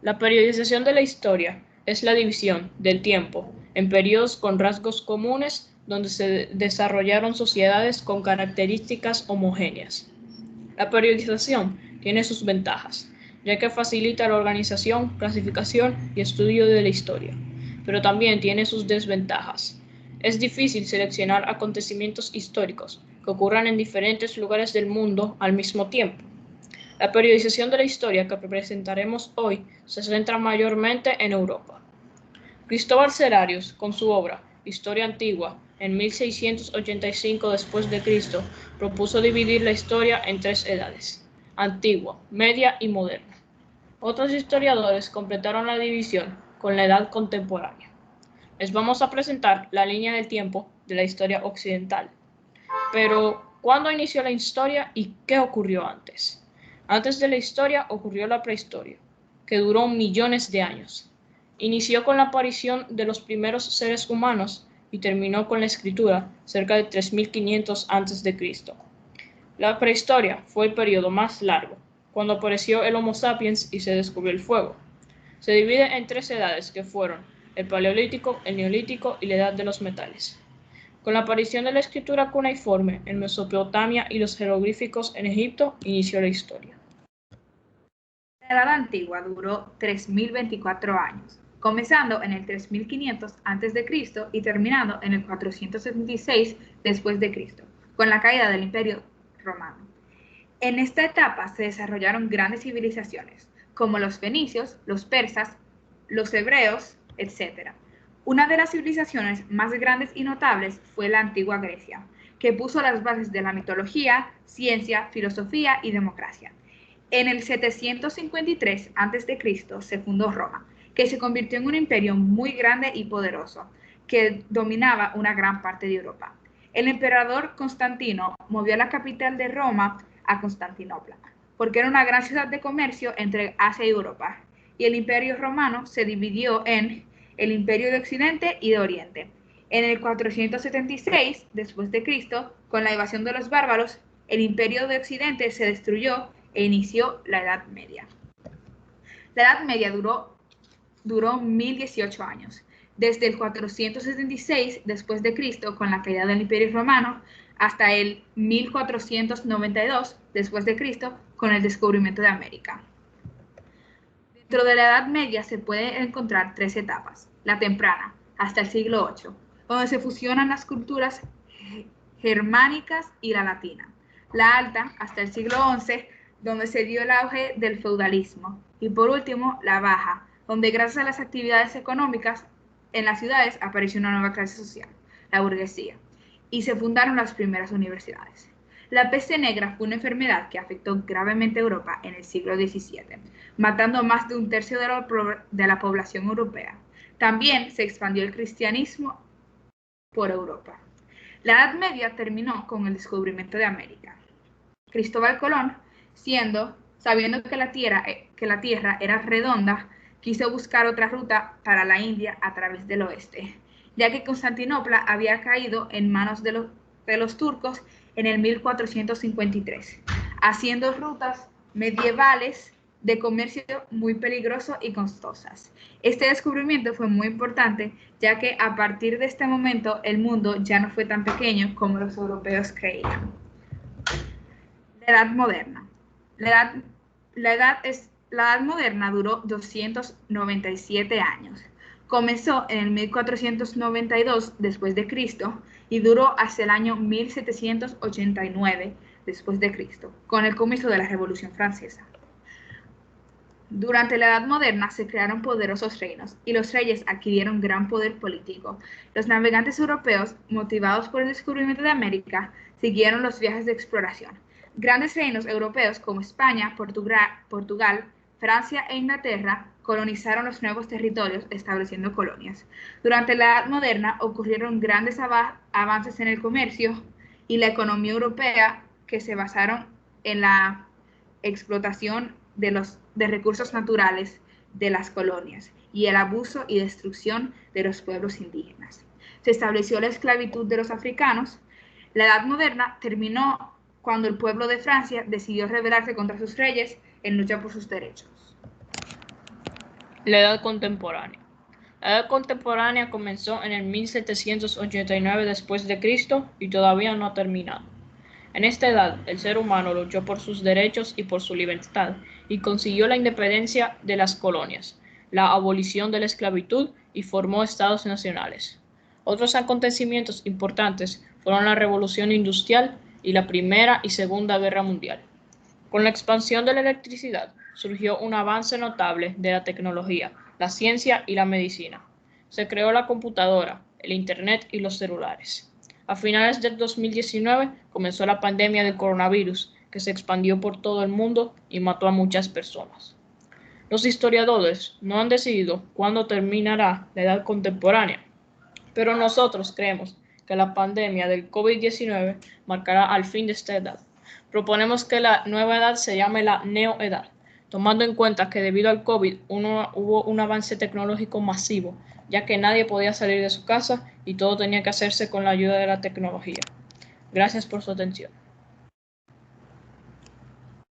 La periodización de la historia es la división del tiempo en periodos con rasgos comunes donde se desarrollaron sociedades con características homogéneas. La periodización tiene sus ventajas, ya que facilita la organización, clasificación y estudio de la historia, pero también tiene sus desventajas. Es difícil seleccionar acontecimientos históricos que ocurran en diferentes lugares del mundo al mismo tiempo. La periodización de la historia que presentaremos hoy se centra mayormente en Europa. Cristóbal Celarius, con su obra Historia Antigua, en 1685 después de Cristo, propuso dividir la historia en tres edades: antigua, media y moderna. Otros historiadores completaron la división con la edad contemporánea. Les vamos a presentar la línea del tiempo de la historia occidental. Pero, ¿cuándo inició la historia y qué ocurrió antes? Antes de la historia ocurrió la prehistoria, que duró millones de años. Inició con la aparición de los primeros seres humanos y terminó con la escritura cerca de 3500 a.C. La prehistoria fue el periodo más largo, cuando apareció el Homo sapiens y se descubrió el fuego. Se divide en tres edades que fueron el Paleolítico, el Neolítico y la Edad de los Metales. Con la aparición de la escritura cuneiforme en Mesopotamia y los jeroglíficos en Egipto, inició la historia. La Edad Antigua duró 3024 años, comenzando en el 3500 a.C. y terminando en el 476 después de Cristo, con la caída del Imperio Romano. En esta etapa se desarrollaron grandes civilizaciones, como los fenicios, los persas, los hebreos, etc. Una de las civilizaciones más grandes y notables fue la antigua Grecia, que puso las bases de la mitología, ciencia, filosofía y democracia. En el 753 a.C. se fundó Roma, que se convirtió en un imperio muy grande y poderoso, que dominaba una gran parte de Europa. El emperador Constantino movió la capital de Roma a Constantinopla, porque era una gran ciudad de comercio entre Asia y Europa, y el imperio romano se dividió en el imperio de Occidente y de Oriente. En el 476 después de Cristo, con la invasión de los bárbaros, el imperio de Occidente se destruyó e inició la Edad Media. La Edad Media duró 1018 años, desde el 476 después de Cristo, con la caída del Imperio Romano, hasta el 1492 después de Cristo, con el descubrimiento de América. Dentro de la Edad Media se pueden encontrar tres etapas: la temprana, hasta el siglo VIII, donde se fusionan las culturas germánicas y la latina; la alta, hasta el siglo XI, donde se dio el auge del feudalismo; y por último, la baja, donde gracias a las actividades económicas en las ciudades apareció una nueva clase social, la burguesía, y se fundaron las primeras universidades. La peste negra fue una enfermedad que afectó gravemente a Europa en el siglo XVII, matando a más de un tercio de la población europea. También se expandió el cristianismo por Europa. La Edad Media terminó con el descubrimiento de América. Cristóbal Colón, sabiendo que la Tierra era redonda, quiso buscar otra ruta para la India a través del oeste, ya que Constantinopla había caído en manos de los turcos en el 1453, haciendo rutas medievales de comercio muy peligrosas y costosas. Este descubrimiento fue muy importante, ya que a partir de este momento el mundo ya no fue tan pequeño como los europeos creían. La Edad Moderna. La Edad Moderna duró 297 años. Comenzó en el 1492 después de Cristo y duró hasta el año 1789 después de Cristo, con el comienzo de la Revolución Francesa. Durante la Edad Moderna se crearon poderosos reinos y los reyes adquirieron gran poder político. Los navegantes europeos, motivados por el descubrimiento de América, siguieron los viajes de exploración. Grandes reinos europeos como España, Portugal, Francia e Inglaterra colonizaron los nuevos territorios, estableciendo colonias. Durante la Edad Moderna ocurrieron grandes avances en el comercio y la economía europea, que se basaron en la explotación de recursos naturales de las colonias y el abuso y destrucción de los pueblos indígenas. Se estableció la esclavitud de los africanos. La Edad Moderna terminó cuando el pueblo de Francia decidió rebelarse contra sus reyes en lucha por sus derechos. La Edad Contemporánea. La Edad Contemporánea comenzó en el 1789 después de Cristo y todavía no ha terminado. En esta edad, el ser humano luchó por sus derechos y por su libertad y consiguió la independencia de las colonias, la abolición de la esclavitud y formó estados nacionales. Otros acontecimientos importantes fueron la Revolución Industrial y la Primera y Segunda Guerra Mundial. Con la expansión de la electricidad surgió un avance notable de la tecnología, la ciencia y la medicina. Se creó la computadora, el Internet y los celulares. A finales del 2019 comenzó la pandemia del coronavirus, que se expandió por todo el mundo y mató a muchas personas. Los historiadores no han decidido cuándo terminará la edad contemporánea, pero nosotros creemos que la pandemia del COVID-19 marcará al fin de esta edad. Proponemos que la nueva edad se llame la neoedad, tomando en cuenta que debido al COVID hubo un avance tecnológico masivo, ya que nadie podía salir de su casa y todo tenía que hacerse con la ayuda de la tecnología. Gracias por su atención.